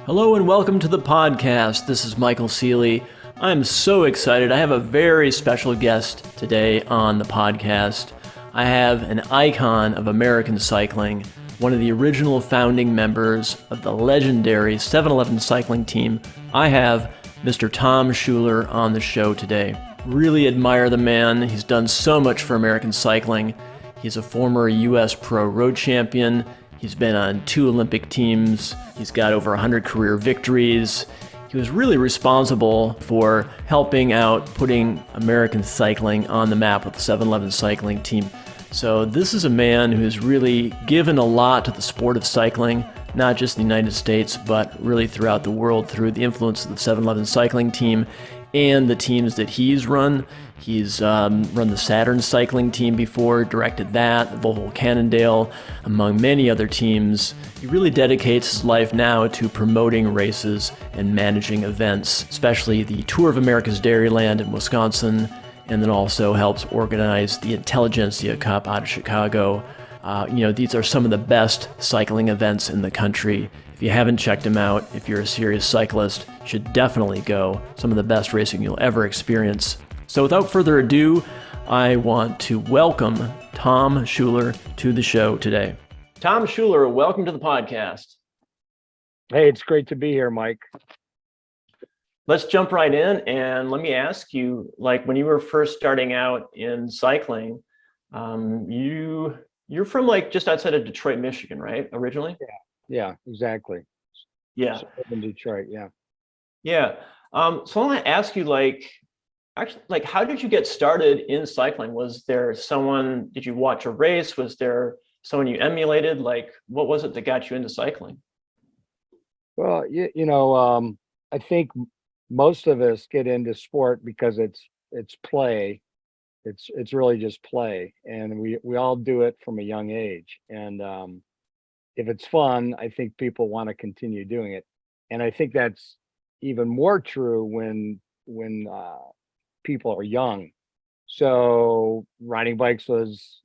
Hello and welcome to the podcast. This is Michael Seeley. I'm so excited. I have a very special guest today on the podcast. I have an icon of American cycling, one of the original founding members of the legendary 7-Eleven cycling team. I have Mr. Tom Schuler on the show today. Really admire the man. He's done so much for American cycling. He's a former U.S. Pro Road Champion. He's been on 2 Olympic teams. He's got over 100 career victories. He was really responsible for helping out putting American cycling on the map with the 7-Eleven cycling team. So this is a man who's really given a lot to the sport of cycling, not just in the United States, but really throughout the world through the influence of the 7-Eleven cycling team and the teams that he's run. He's run the Saturn cycling team before, directed that, Volvo Cannondale, among many other teams. He really dedicates his life now to promoting races and managing events, especially the Tour of America's Dairyland in Wisconsin, and then also helps organize the Intelligentsia Cup out of Chicago. These are some of the best cycling events in the country. If you haven't checked them out, if you're a serious cyclist, you should definitely go. Some of the best racing you'll ever experience. So without further ado, I want to welcome Tom Schuler to the show today. Tom Schuler, welcome to the podcast. Hey, it's great to be here, Mike. Let's jump right in and let me ask you, like when you were first starting out in cycling, you're from like just outside of Detroit, Michigan, right? Originally? Yeah, exactly. Yeah. In Detroit, yeah. Yeah. So I want to ask you, how did you get started in cycling? Was there someone, did you watch a race? Was there someone you emulated? Like, what was it that got you into cycling? Well, I think most of us get into sport because it's play. It's really just play, and we all do it from a young age. And if it's fun, I think people want to continue doing it. And I think that's even more true when people are young. So riding bikes was,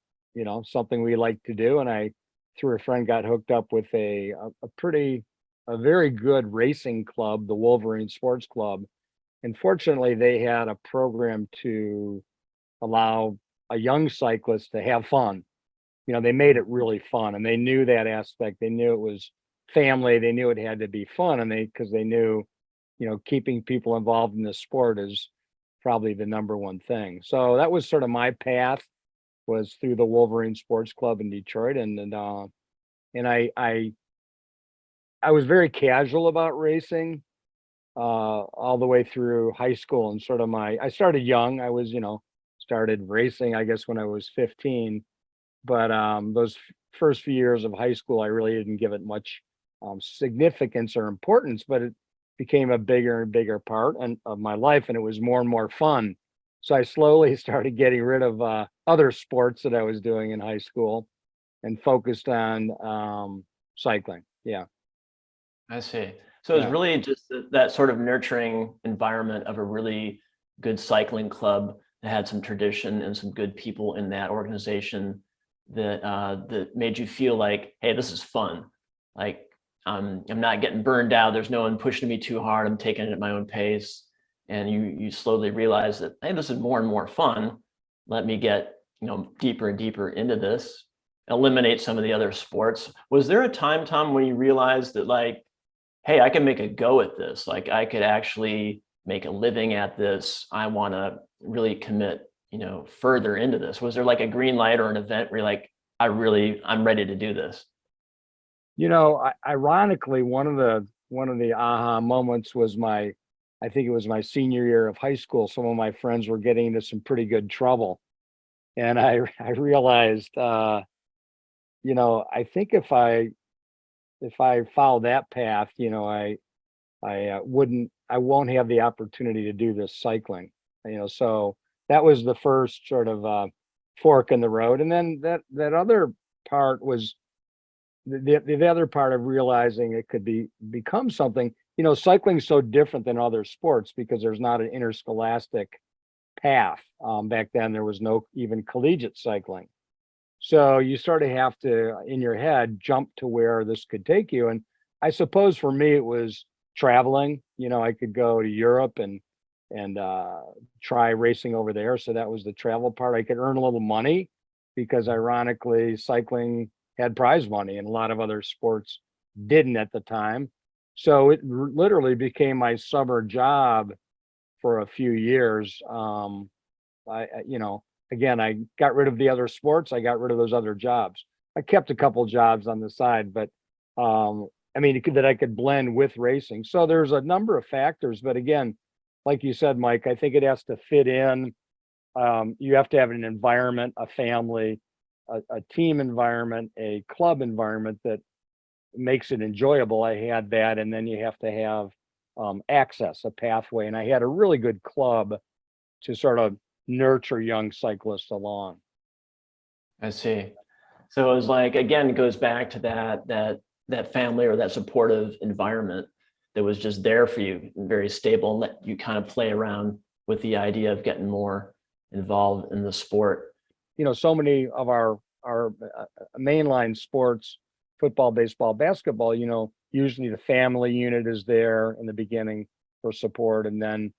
something we liked to do. And I, through a friend, got hooked up with a very good racing club, the Wolverine Sports Club. And fortunately, they had a program to allow a young cyclist to have fun. They made it really fun, and they knew that aspect. They knew it was family. They knew it had to be fun, and because they knew, keeping people involved in the sport is probably the number one thing. So that was sort of my path, was through the Wolverine Sports Club in Detroit, and I was very casual about racing all the way through high school, and I started young. I was started racing, I guess, when I was 15, but those first few years of high school, I really didn't give it much significance or importance, but it became a bigger and bigger part of my life, and it was more and more fun. So I slowly started getting rid of other sports that I was doing in high school and focused on cycling. Yeah. I see. So it's really just that sort of nurturing environment of a really good cycling club that had some tradition and some good people in that organization that made you feel like, hey, this is fun. Like I'm not getting burned out. There's no one pushing me too hard. I'm taking it at my own pace. And you slowly realize that, hey, this is more and more fun. Let me get, deeper and deeper into this, eliminate some of the other sports. Was there a time, Tom, when you realized that, like, hey, I can make a go at this. Like I could actually make a living at this. I want to really commit, further into this. Was there like a green light or an event where you're like, I'm ready to do this? Ironically, one of the aha moments was I think it was my senior year of high school. Some of my friends were getting into some pretty good trouble. And I realized, I think if I follow that path, I won't have the opportunity to do this cycling, so that was the first sort of fork in the road. And then that other part was the other part of realizing it could become something. Cycling's so different than other sports because there's not an interscholastic path. Back then there was no even collegiate cycling. So you sort of have to, in your head, jump to where this could take you. And I suppose for me it was traveling. I could go to Europe and try racing over there. So that was the travel part. I could earn a little money because ironically cycling had prize money and a lot of other sports didn't at the time. So it literally became my summer job for a few years. Again, I got rid of the other sports. I got rid of those other jobs. I kept a couple jobs on the side, but that I could blend with racing. So there's a number of factors, but again, like you said, Mike, I think it has to fit in. You have to have an environment, a family, a team environment, a club environment that makes it enjoyable. I had that, and then you have to have access, a pathway, and I had a really good club to sort of nurture young cyclists along. I see. So it was like, again, it goes back to that family or that supportive environment that was just there for you, very stable, and let you kind of play around with the idea of getting more involved in the sport. So many of our mainline sports, football, baseball, basketball, usually the family unit is there in the beginning for support, and then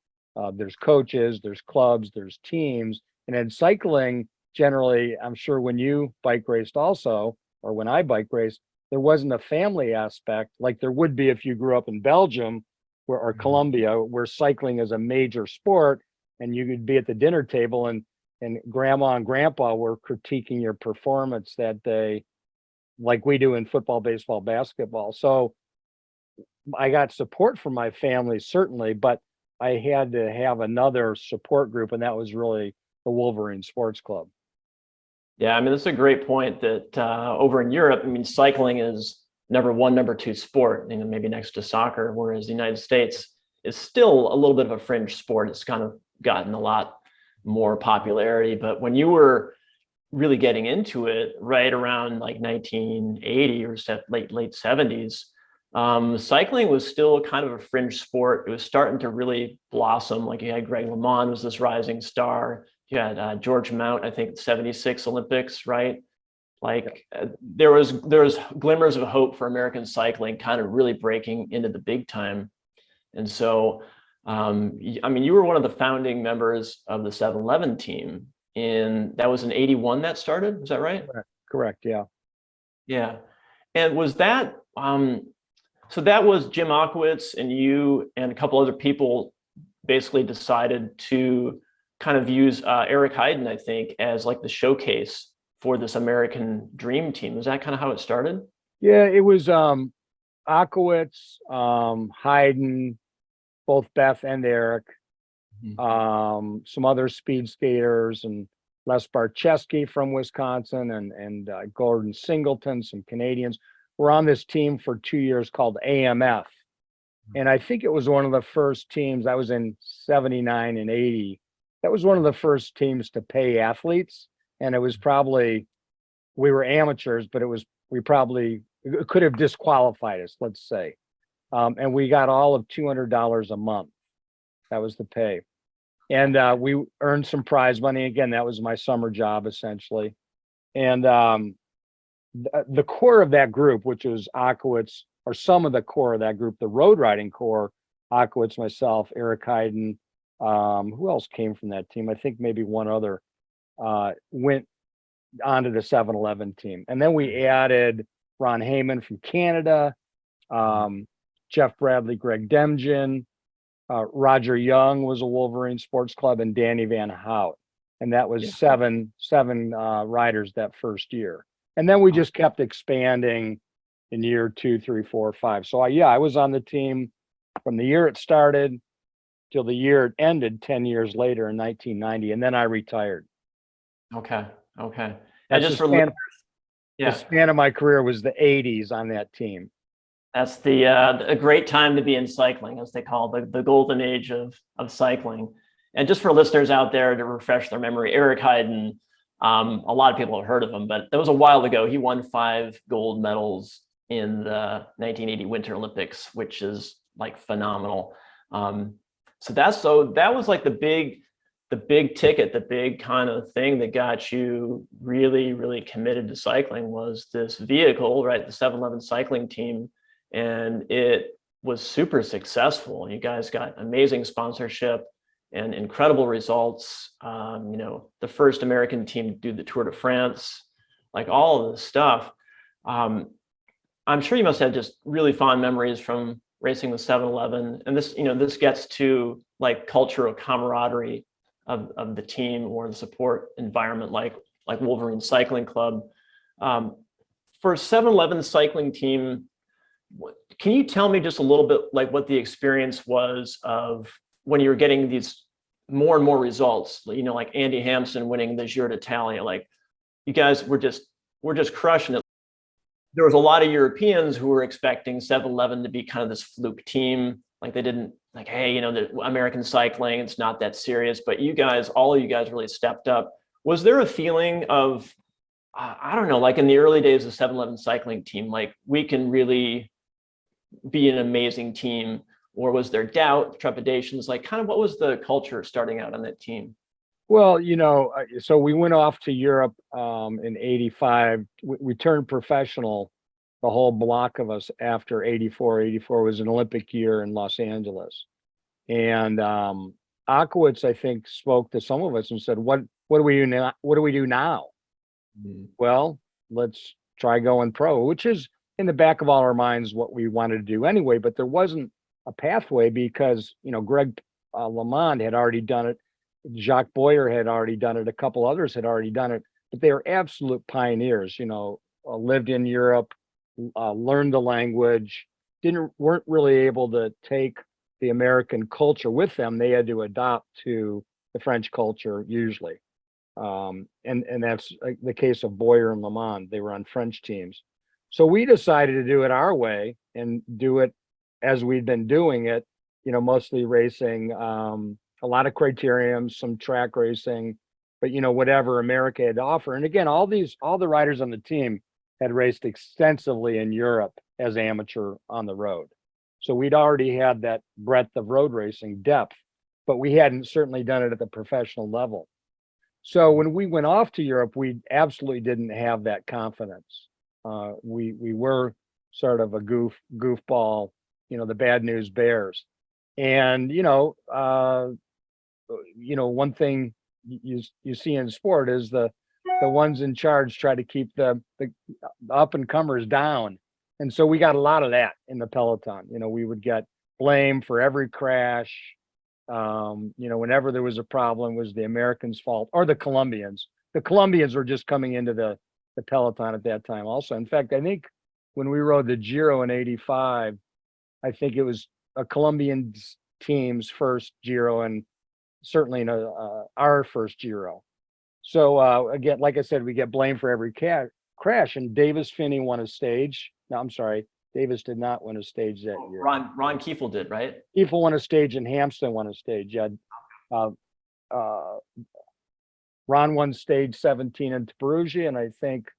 there's coaches, there's clubs, there's teams. And in cycling, generally, I'm sure when you bike raced also, or when I bike raced, there wasn't a family aspect like there would be if you grew up in Belgium or Colombia, where cycling is a major sport, and you could be at the dinner table and grandma and grandpa were critiquing your performance that day, like we do in football, baseball, basketball. So I got support from my family, certainly, but I had to have another support group, and that was really the Wolverine Sports Club. Yeah, I mean, that's a great point that over in Europe, I mean, cycling is number one, number two sport, maybe next to soccer, whereas the United States is still a little bit of a fringe sport. It's kind of gotten a lot more popularity. But when you were really getting into it right around like 1980 or late 70s, cycling was still kind of a fringe sport. It was starting to really blossom. Like you had Greg LeMond was this rising star. You had George Mount, I think 76 Olympics, right? Like there was glimmers of hope for American cycling kind of really breaking into the big time. And so, you were one of the founding members of the 7-Eleven team, and that was in 81 that started. Is that right? Correct. Yeah. Yeah. And was that, so that was Jim Akowitz and you and a couple other people basically decided to kind of use Eric Heiden, I think, as like the showcase for this American Dream Team. Was that kind of how it started? Yeah, it was Akowitz, Heiden, both Beth and Eric, some other speed skaters, and Les Barczewski from Wisconsin, and Gordon Singleton, some Canadians. Were on this team for 2 years called AMF. And I think it was one of the first teams. I was in 79 and 80. That was one of the first teams to pay athletes. And it was probably, we were amateurs, but it could have disqualified us, let's say. And we got all of $200 a month. That was the pay. And we earned some prize money. Again, that was my summer job, essentially. And the core of that group, which was Akowitz, or some of the core of that group, the road riding core, Akowitz, myself, Eric Heiden, who else came from that team? I think maybe one other went onto the 7-Eleven team. And then we added Ron Heyman from Canada, Jeff Bradley, Greg Demjen, Roger Young was a Wolverine Sports Club, and Danny Van Hout. And that was seven riders that first year. And then we just kept expanding in year 2, 3, 4, 5. So I was on the team from the year it started till the year it ended 10 years later in 1990. And then I retired. Okay. And just for the span of my career was the 80s on that team. That's a great time to be in cycling, as they call the golden age of cycling. And just for listeners out there to refresh their memory, Eric Heiden, a lot of people have heard of him, but that was a while ago. He won 5 gold medals in the 1980 Winter Olympics, which is like phenomenal. So that was like the big ticket, the big kind of thing that got you really, really committed to cycling was this vehicle, right? The 7-Eleven cycling team. and it was super successful. You guys got amazing sponsorship and incredible results. The first American team to do the Tour de France, like all of this stuff. I'm sure you must have just really fond memories from racing the 7-Eleven. And this gets to like cultural camaraderie of the team or the support environment, like Wolverine Cycling Club. For a 7-Eleven cycling team, can you tell me just a little bit like what the experience was of when you were getting these more and more results, like Andy Hampson winning the Giro d'Italia, like you guys were just crushing it. There was a lot of Europeans who were expecting 7-Eleven to be kind of this fluke team. Like they didn't like, hey, the American cycling, it's not that serious, but all of you guys really stepped up. Was there a feeling of, I don't know, like in the early days of 7-Eleven cycling team, like we can really be an amazing team? Or was there doubt, trepidations? Like kind of what was the culture starting out on that team? Well, so we went off to Europe in '85. We turned professional, the whole block of us, after '84. '84 was an Olympic year in Los Angeles. And Akowitz, I think, spoke to some of us and said, what do we do now? What do we do now? Mm-hmm. Well, let's try going pro, which is in the back of all our minds what we wanted to do anyway. But there wasn't a pathway because, Greg LeMond had already done it. Jacques Boyer had already done it. A couple others had already done it, but they were absolute pioneers, lived in Europe, learned the language, weren't really able to take the American culture with them. They had to adopt to the French culture usually. And that's the case of Boyer and LeMond. They were on French teams. So we decided to do it our way and do it as we'd been doing it, mostly racing, a lot of criteriums, some track racing, but whatever America had to offer. And again, all the riders on the team had raced extensively in Europe as amateur on the road. So we'd already had that breadth of road racing depth, but we hadn't certainly done it at the professional level. So when we went off to Europe, we absolutely didn't have that confidence. We were sort of a goofball, the bad news bears. And, one thing you see in sport is the ones in charge try to keep the up and comers down. And so we got a lot of that in the peloton. We would get blamed for every crash. Whenever there was a problem, it was the Americans' fault or the Colombians. The Colombians were just coming into the peloton at that time also. In fact, I think when we rode the Giro in '85, I think it was a Colombian team's first Giro and certainly our first Giro. So again, like I said, we get blamed for every crash. And Davis Finney won a stage. No, I'm sorry. Davis did not win a stage that year. Ron Kiefel did, right? Kiefel won a stage and Hampson won a stage. You had, Ron won stage 17 into Perugia, and I think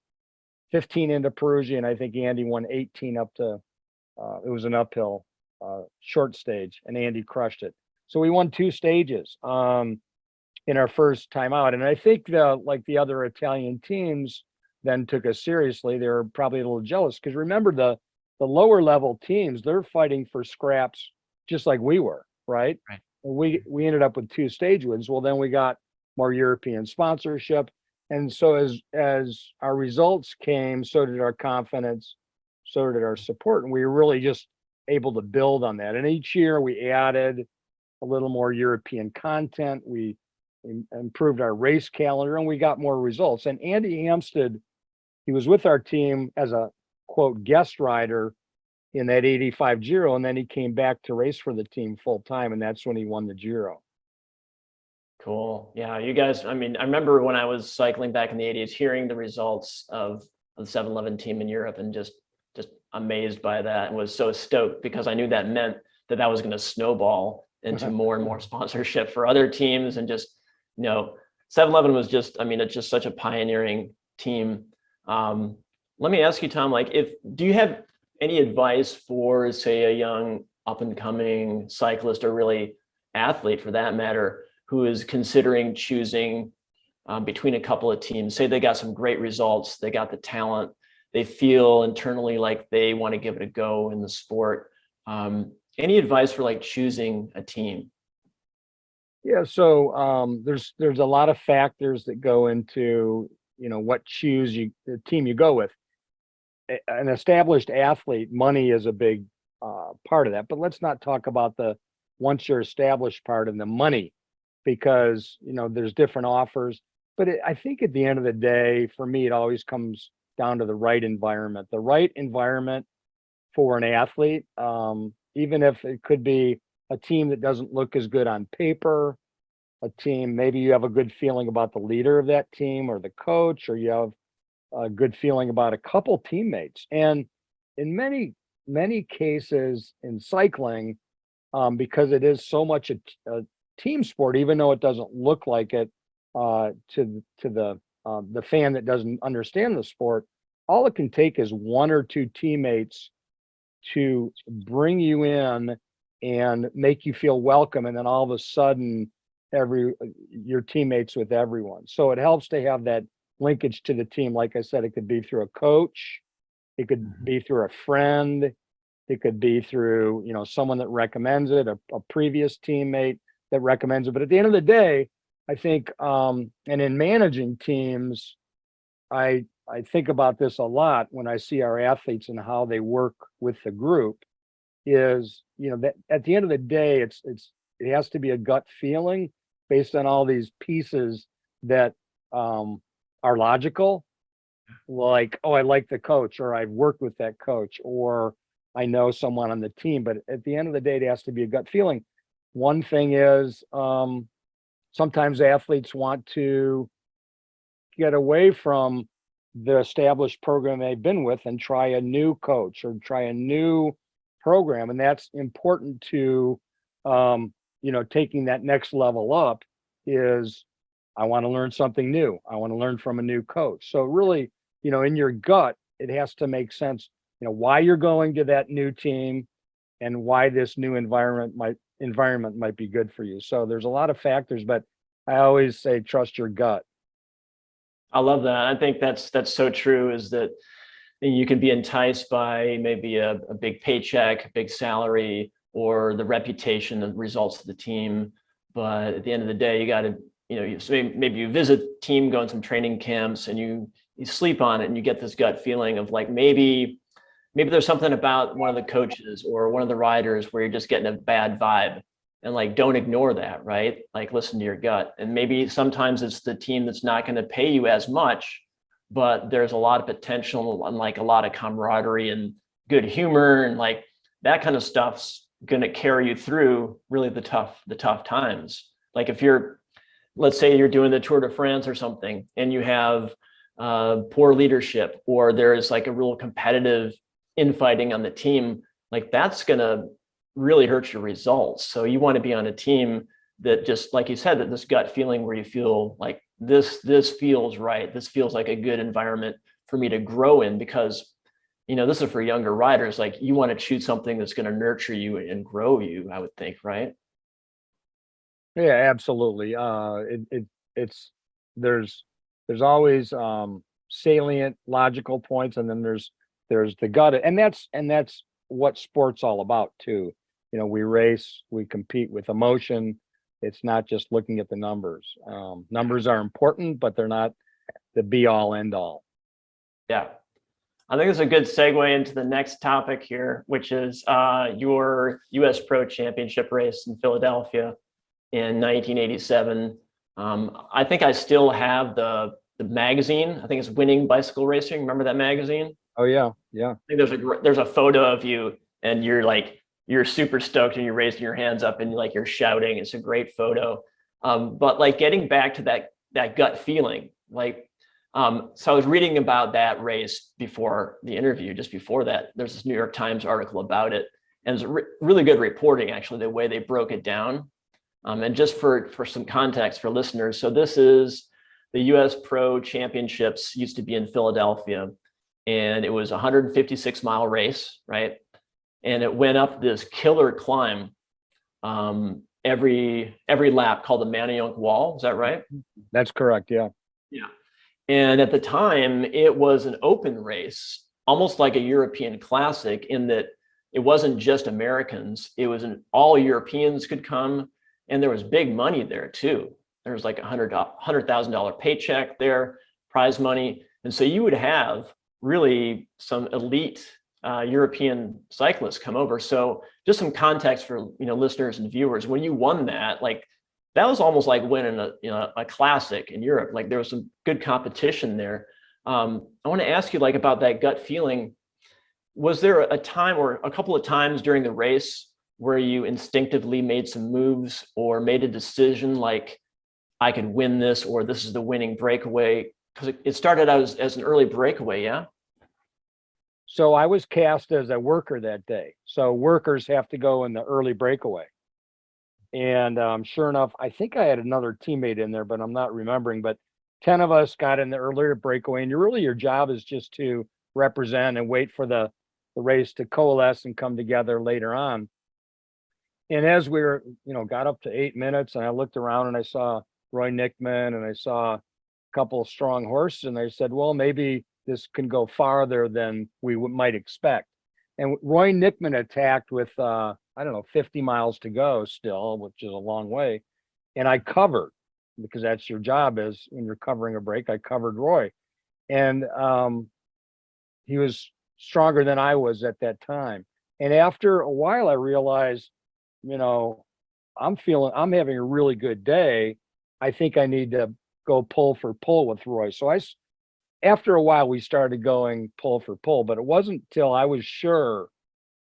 15 into Perugia, and I think Andy won 18 up to, it was an uphill short stage, and Andy crushed it. So we won 2 stages in our first time out. And I think the other Italian teams then took us seriously. They were probably a little jealous because remember the lower level teams, they're fighting for scraps just like we were, right? Right. We ended up with 2 stage wins. Well, then we got more European sponsorship. And so as our results came, so did our confidence, so did our support. And we were really just able to build on that. And each year we added a little more European content. We improved our race calendar and we got more results. And Andy Hampstead, he was with our team as a quote guest rider in that '85 Giro. And then he came back to race for the team full time. And that's when he won the Giro. Cool. Yeah, you guys, I remember when I was cycling back in the '80s, hearing the results of the 7-Eleven team in Europe and just amazed by that and was so stoked because I knew that meant that was going to snowball into more and more sponsorship for other teams. And just, 7-Eleven was just, it's just such a pioneering team. Let me ask you, Tom, do you have any advice for, say, a young up and coming cyclist or really athlete for that matter, who is considering choosing between a couple of teams? Say they got some great results, they got the talent, they feel internally like they want to give it a go in the sport. Any advice for like choosing a team? Yeah, so there's a lot of factors that go into what the team you go with. An established athlete, money is a big part of that. But let's not talk about the once you're established part and the money, because there's different offers. But I think at the end of the day, for me, it always comes down to the right environment. The right environment for an athlete, even if it could be a team that doesn't look as good on paper, a team maybe you have a good feeling about the leader of that team or the coach, or you have a good feeling about a couple teammates. And in many cases in cycling, because it is so much a team sport, even though it doesn't look like it to the fan that doesn't understand the sport, all it can take is one or two teammates to bring you in and make you feel welcome, and then all of a sudden your teammates with everyone. So it helps to have that linkage to the team. Like I said, it could be through a coach, it could be through a friend, it could be through someone that recommends it, a previous teammate that recommends it. But at the end of the day, I think and in managing teams, I think about this a lot when I see our athletes and how they work with the group. Is that at the end of the day, it has to be a gut feeling based on all these pieces that are logical, like, oh, I like the coach, or I've worked with that coach, or I know someone on the team. But at the end of the day, it has to be a gut feeling. One thing is, sometimes athletes want to get away from the established program they've been with and try a new coach or try a new program. And that's important to, taking that next level up. Is I want to learn something new. I want to learn from a new coach. So really, in your gut, it has to make sense, why you're going to that new team and why this new environment might be good for you. So there's a lot of factors, but I always say trust your gut. I love that. I think that's so true, is that you can be enticed by maybe a big paycheck, big salary, or the reputation, the results of the team. But at the end of the day, you got to, maybe you visit team, go on some training camps, and you sleep on it, and you get this gut feeling of like, maybe there's something about one of the coaches or one of the riders where you're just getting a bad vibe. And like, don't ignore that, right? Like, listen to your gut. And maybe sometimes it's the team that's not going to pay you as much, but there's a lot of potential and like a lot of camaraderie and good humor, and like that kind of stuff's going to carry you through really the tough times. Like if let's say you're doing the Tour de France or something, and you have poor leadership, or there's like a real competitive infighting on the team, like that's going to really hurt your results. So you want to be on a team that, just like you said, that this gut feeling where you feel like this feels right. This feels like a good environment for me to grow in, because this is for younger riders. Like, you want to choose something that's going to nurture you and grow you, I would think, right? Yeah, absolutely. It's there's always salient, logical points, and then there's the gut, and that's what sport's all about too. We race, we compete with emotion. It's not just looking at the numbers. Numbers are important, but they're not the be all end all. Yeah. I think it's a good segue into the next topic here, which is your US Pro Championship race in Philadelphia in 1987. I think I still have the magazine. I think it's Winning Bicycle Racing. Remember that magazine? Oh yeah, yeah. I think there's a photo of you, and you're super stoked, and you're raising your hands up, and like you're shouting. It's a great photo. But like, getting back to that gut feeling, like, so I was reading about that race before the interview. Just before that, there's this New York Times article about it, and it's really good reporting, actually, the way they broke it down. And just for some context for listeners, so this is the US Pro Championships, used to be in Philadelphia, and it was a 156-mile race, right? And it went up this killer climb every lap, called the Manayunk Wall. Is that right? That's correct. Yeah. Yeah. And at the time, it was an open race. almost like a European classic in that it wasn't just Americans, it was all Europeans could come, and there was big money there too. There was like $100,000 paycheck there, prize money. And so you would have really some elite European cyclists come over. So just some context for listeners and viewers, when you won that, like that was almost like winning a classic in Europe. Like there was some good competition there. I want to ask you like about that gut feeling. Was there a time or a couple of times during the race where you instinctively made some moves or made a decision like I could win this, or this is the winning breakaway? Because it started out as an early breakaway, yeah? So I was cast as a worker that day. So workers have to go in the early breakaway. And sure enough, I think I had another teammate in there, but I'm not remembering. But 10 of us got in the earlier breakaway. And your job is just to represent and wait for the race to coalesce and come together later on. And as we were, got up to 8 minutes, and I looked around and I saw Roy Nickman and I saw a couple of strong horses, and I said, well, maybe this can go farther than we might expect. And Roy Nickman attacked with, 50 miles to go still, which is a long way. And I covered, because that's your job is when you're covering a break. I covered Roy. And he was stronger than I was at that time. And after a while, I realized, I'm having a really good day. I think I need to go pull for pull with Roy. So after a while, we started going pull for pull, but it wasn't till I was sure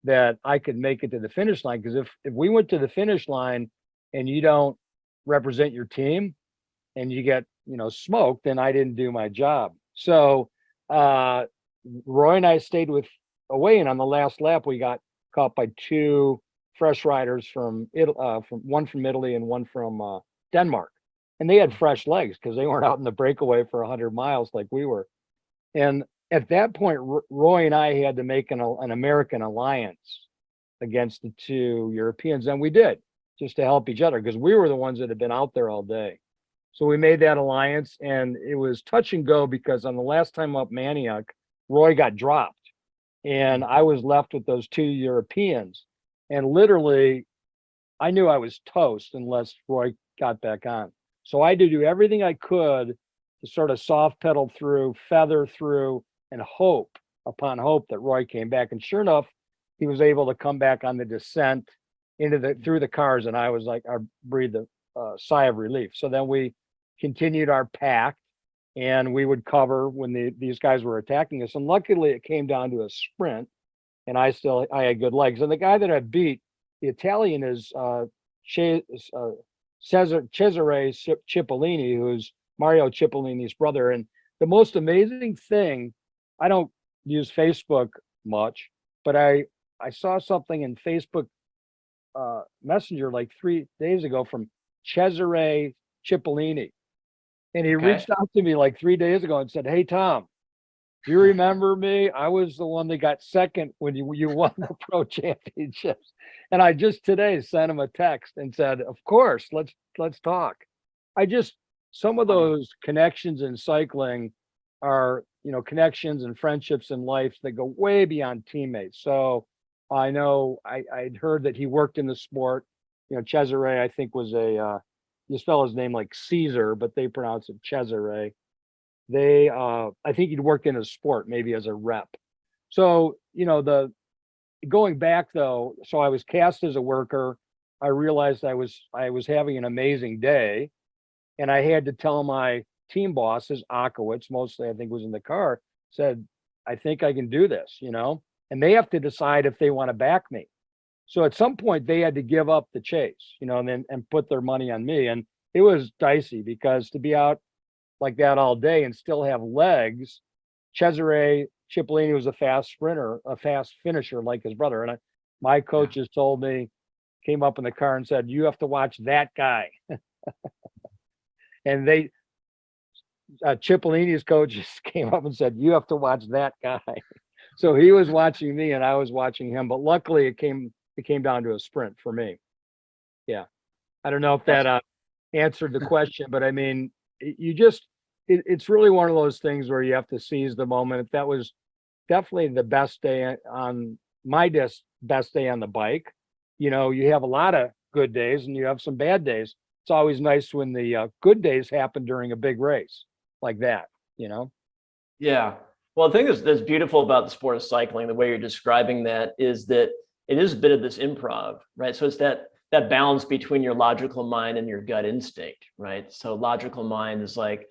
that I could make it to the finish line. Because if we went to the finish line and you don't represent your team and you get, smoked, then I didn't do my job. So Roy and I stayed away, and on the last lap, we got caught by two fresh riders from one from Italy and one from Denmark. And they had fresh legs because they weren't out in the breakaway for 100 miles like we were. And at that point, Roy and I had to make an American alliance against the two Europeans. And we did, just to help each other, because we were the ones that had been out there all day. So we made that alliance, and it was touch and go, because on the last time up Manioc, Roy got dropped. And I was left with those two Europeans. And literally, I knew I was toast unless Roy got back on. So I had to do everything I could to sort of soft pedal through, feather through, and hope upon hope that Roy came back. And sure enough, he was able to come back on the descent through the cars. And I was like, I breathed a sigh of relief. So then we continued our pack, and we would cover when these guys were attacking us. And luckily it came down to a sprint, and I had good legs. And the guy that I beat, the Italian, is Cesare Cipollini, who's Mario Cipollini's brother. And the most amazing thing, I don't use Facebook much, but I saw something in Facebook Messenger like 3 days ago from Cesare Cipollini. And he reached out to me like 3 days ago and said, hey, Tom, do you remember me? I was the one that got second when you won the pro championships. And I just today sent him a text and said, of course, let's talk. Some of those connections in cycling are, connections and friendships in life that go way beyond teammates. So I know I'd heard that he worked in the sport. Cesare, I think, was you spell his name like Caesar, but they pronounce it Cesare. I think he'd worked in a sport, maybe as a rep. So, going back though, so I was cast as a worker. I realized I was having an amazing day, and I had to tell my team bosses, Akowitz, mostly I think was in the car, said, I think I can do this, and they have to decide if they want to back me. So at some point they had to give up the chase, and put their money on me. And it was dicey, because to be out like that all day and still have legs, Cesare Cipollini was a fast sprinter, a fast finisher like his brother. And my coaches told me, came up in the car and said, you have to watch that guy. And Cipollini's coaches came up and said, you have to watch that guy. So he was watching me and I was watching him, but luckily it came down to a sprint for me. Yeah. I don't know if that answered the question, but I mean, it's really one of those things where you have to seize the moment. If that was definitely the best day on my best day on the bike. You have a lot of good days and you have some bad days. It's always nice when the good days happen during a big race like that, you know? Yeah. Well, the thing that's beautiful about the sport of cycling, the way you're describing that, is that it is a bit of this improv, right? So it's that balance between your logical mind and your gut instinct, right? So logical mind is like,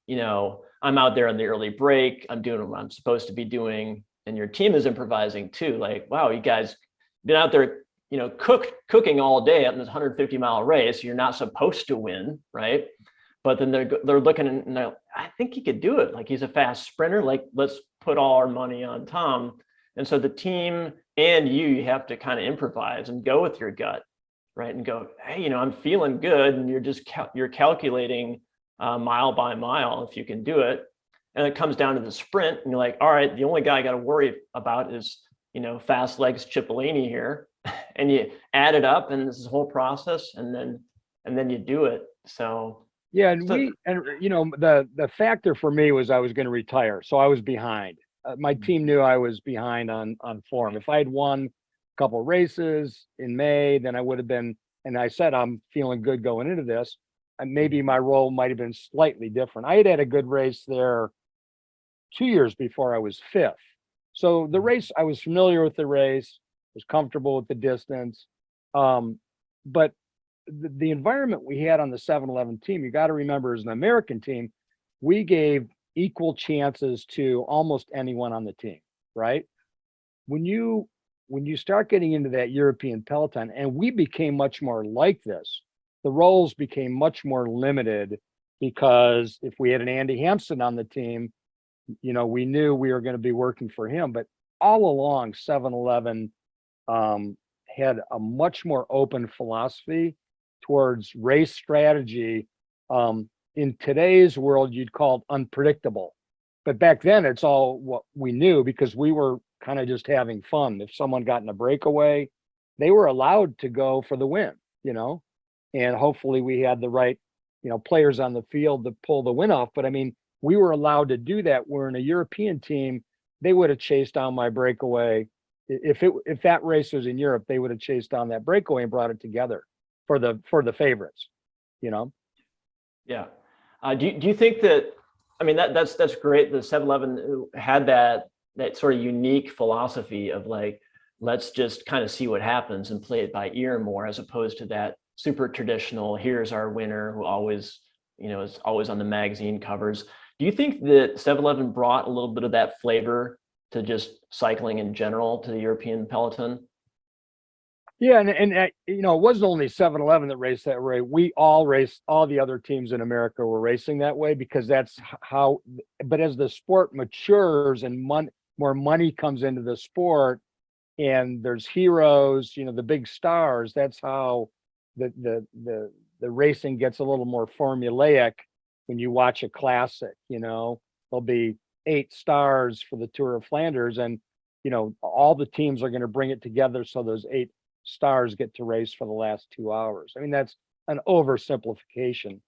I'm out there on the early break, I'm doing what I'm supposed to be doing, and your team is improvising too. Like, wow, you guys been out there, cooking all day on this 150-mile race. You're not supposed to win, right? But then they're looking and I think he could do it. Like, he's a fast sprinter. Like, let's put all our money on Tom. And so the team and you have to kind of improvise and go with your gut, right? And go, hey, I'm feeling good, and you're calculating mile by mile if you can do it. And it comes down to the sprint, and you're like, all right, the only guy I got to worry about is fast legs Cipollini here, and you add it up, and this is a whole process, and then you do it. So. Yeah, and the factor for me was I was going to retire, so I was behind. My team knew I was behind on form. If I had won a couple races in May, then I would have been. And I said I'm feeling good going into this. And maybe my role might have been slightly different. I had a good race there 2 years before I was fifth. So the race, I was familiar with the race, was comfortable with the distance, but the environment we had on the 7-Eleven team, you got to remember, as an American team, we gave equal chances to almost anyone on the team, right? When you start getting into that European peloton, and we became much more like this, the roles became much more limited, because if we had an Andy Hampson on the team, we knew we were going to be working for him. But all along, 7-Eleven had a much more open philosophy towards race strategy. In today's world, you'd call it unpredictable. But back then, it's all what we knew, because we were kind of just having fun. If someone got in a breakaway, they were allowed to go for the win, and hopefully we had the right, players on the field to pull the win off. But I mean, we were allowed to do that. Where in a European team, they would have chased down my breakaway. If that race was in Europe, they would have chased down that breakaway and brought it together for the favorites, Yeah. Do you think that, I mean, that's great. The 7-Eleven had that sort of unique philosophy of like, let's just kind of see what happens and play it by ear more, as opposed to that super traditional, here's our winner who always, is always on the magazine covers. Do you think that 7-Eleven brought a little bit of that flavor to just cycling in general to the European peloton? Yeah, and it wasn't only 7-Eleven that raced that way. We all raced. All the other teams in America were racing that way, because that's how. But as the sport matures and more money comes into the sport, and there's heroes, the big stars. That's how the racing gets a little more formulaic. When you watch a classic, there'll be 8 stars for the Tour of Flanders, and all the teams are going to bring it together so those 8 stars get to race for the last 2 hours. I mean, that's an oversimplification,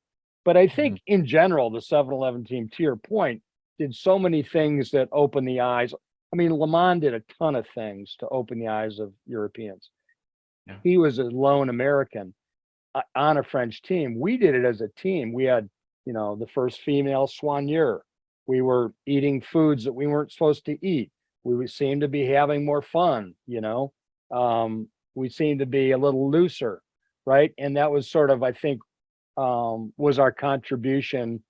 but I think in general, the 7-Eleven team, to your point, did so many things that opened the eyes. I mean, Le Mans did a ton of things to open the eyes of Europeans. Yeah. He was a lone American on a French team. We did it as a team. We had, the first female soigneur. We were eating foods that we weren't supposed to eat. We seemed to be having more fun, we seemed to be a little looser, right? And that was sort of, I think, was our contribution,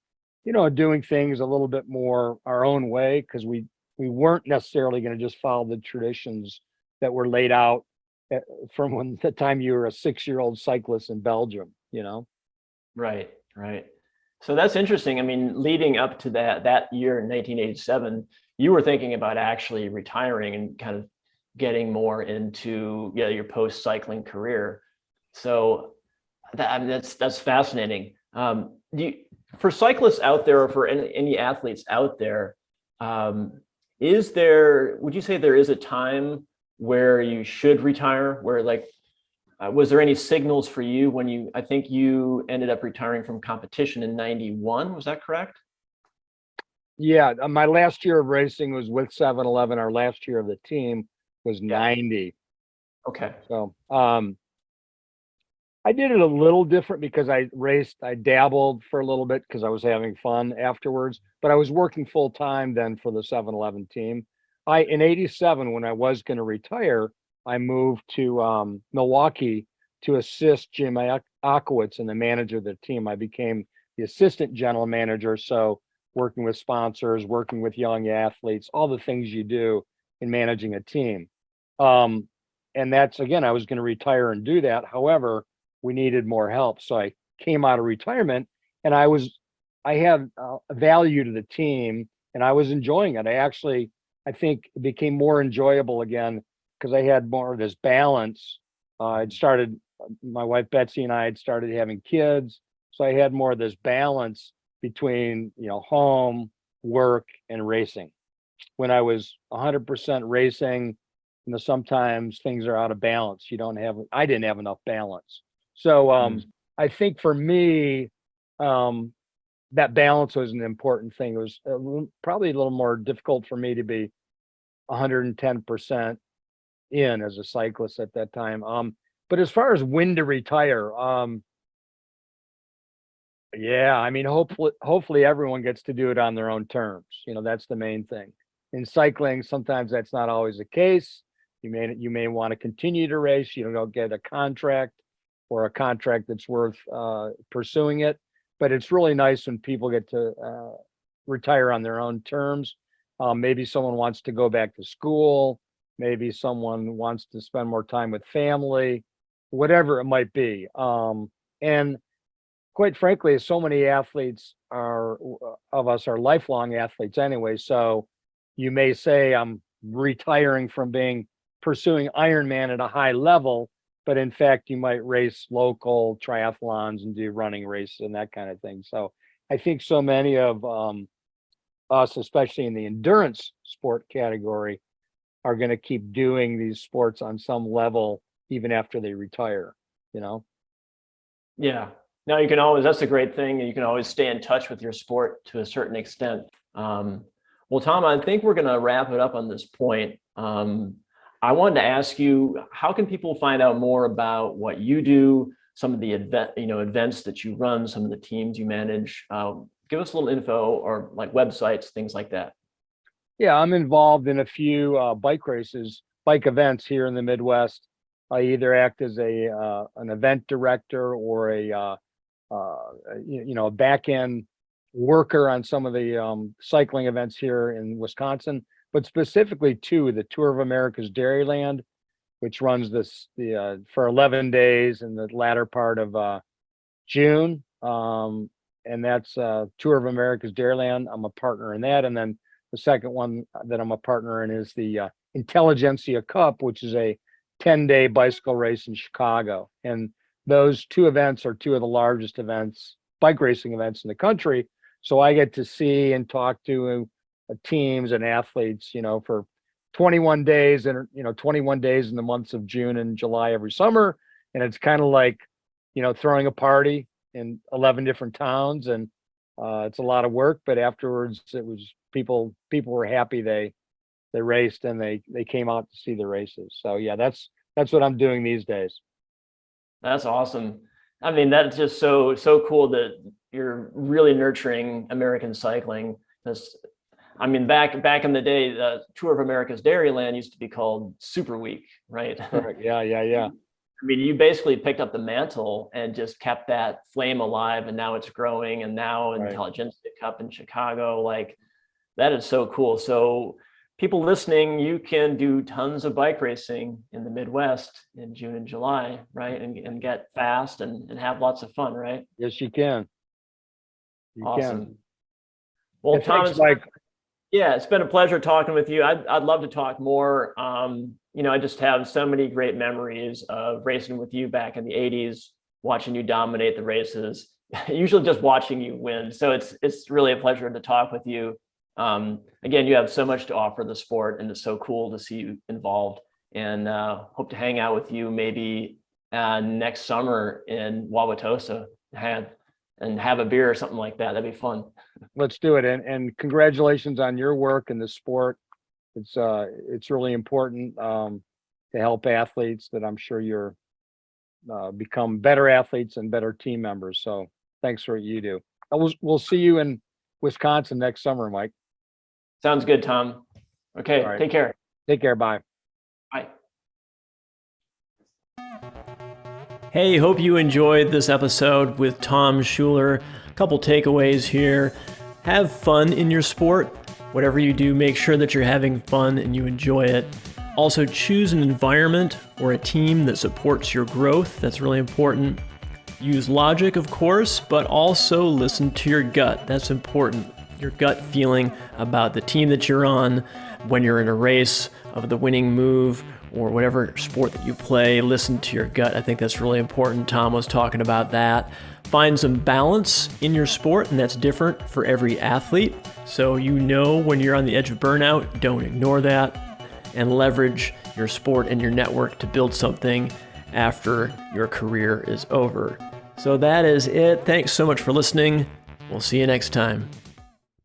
doing things a little bit more our own way, because we weren't necessarily going to just follow the traditions that were laid out from the time you were a 6-year-old cyclist in Belgium, Right. So that's interesting. I mean, leading up to that year in 1987, you were thinking about actually retiring and kind of getting more into your post-cycling career. So that's fascinating. For cyclists out there, or for any athletes out there, would you say there is a time where you should retire? Where was there any signals for you when I think you ended up retiring from competition in 91, was that correct? Yeah, my last year of racing was with 7-Eleven. Our last year of the team was Yeah. 90. Okay. So, I did it a little different because I dabbled for a little bit because I was having fun afterwards, but I was working full time then for the 7-Eleven team. In 87, when I was going to retire, I moved to Milwaukee to assist Jim Akowitz and the manager of the team. I became the assistant general manager. So working with sponsors, working with young athletes, all the things you do in managing a team. Um, and that's, again, I was going to retire and do that. However, we needed more help. So I came out of retirement and I had a value to the team and I was enjoying it. I think it became more enjoyable again because I had more of this balance. My wife Betsy and I had started having kids. So I had more of this balance between, home, work, and racing. When I was 100% racing, sometimes things are out of balance. I didn't have enough balance. So Mm. I think for me, um, that balance was an important thing. It was probably a little more difficult for me to be 110% in as a cyclist at that time. But as far as when to retire, yeah, I mean, hopefully everyone gets to do it on their own terms. That's the main thing. In cycling, sometimes that's not always the case. You may want to continue to race. You don't get a contract or a contract that's worth pursuing it. But it's really nice when people get to retire on their own terms. Maybe someone wants to go back to school. Maybe someone wants to spend more time with family, whatever it might be. And quite frankly, so many athletes of us are lifelong athletes anyway. So you may say I'm retiring from pursuing Ironman at a high level, but in fact, you might race local triathlons and do running races and that kind of thing. So I think so many of us, especially in the endurance sport category, are going to keep doing these sports on some level even after they retire, you know? Yeah. No, you can always, that's a great thing. You can always stay in touch with your sport to a certain extent. Well, Tom, I think we're going to wrap it up on this point. I wanted to ask you, how can people find out more about what you do, some of the events that you run, some of the teams you manage? Give us a little info or like websites, things like that. Yeah, I'm involved in a few bike events here in the Midwest. I either act as an event director or a back end worker on some of the cycling events here in Wisconsin, but specifically the Tour of America's Dairyland, which runs for 11 days in the latter part of June. And that's Tour of America's Dairyland. I'm a partner in that. And then the second one that I'm a partner in is the Intelligentsia Cup, which is a 10-day bicycle race in Chicago. And those two events are two of the largest bike racing events in the country. So I get to see and talk to teams and athletes, for 21 days and, 21 days in the months of June and July every summer. And it's kind of like, throwing a party in 11 different towns. And it's a lot of work, but afterwards it was people were happy they raced and they came out to see the races. So yeah, that's what I'm doing these days. That's awesome. I mean, that's just so cool that you're really nurturing American cycling. I mean, back in the day, the Tour of America's Dairyland used to be called Super Week, right? Correct. Yeah. I mean, you basically picked up the mantle and just kept that flame alive, and now it's growing. And now Right. Intelligentsia Cup in Chicago, like that is so cool. So people listening, you can do tons of bike racing in the Midwest in June and July, right? And get fast and have lots of fun, right? Yes, you can. You Awesome. can. Well, And thanks, Thomas, Mike. yeah, it's been a pleasure talking with you. I'd love to talk more. I just have so many great memories of racing with you back in the 80s, watching you dominate the races, usually just watching you win. So it's really a pleasure to talk with you. Again, you have so much to offer the sport, and it's so cool to see you involved. And hope to hang out with you maybe next summer in Wauwatosa. and have a beer or something like that. That'd be fun. Let's do it. And congratulations on your work in the sport. It's really important to help athletes that I'm sure you're become better athletes and better team members. So thanks for what you do. We'll see you in Wisconsin next summer, Mike. Sounds good, Tom. Okay, All right. take care. Take care. Bye. Bye. Hey, hope you enjoyed this episode with Tom Schuler. A couple takeaways here. Have fun in your sport. Whatever you do, make sure that you're having fun and you enjoy it. Also, choose an environment or a team that supports your growth. That's really important. Use logic, of course, but also listen to your gut. That's important. Your gut feeling about the team that you're on when you're in a race of the winning move or whatever sport that you play. Listen to your gut. I think that's really important. Tom was talking about that. Find some balance in your sport, and that's different for every athlete. So you know when you're on the edge of burnout, don't ignore that, and leverage your sport and your network to build something after your career is over. So that is it. Thanks so much for listening. We'll see you next time.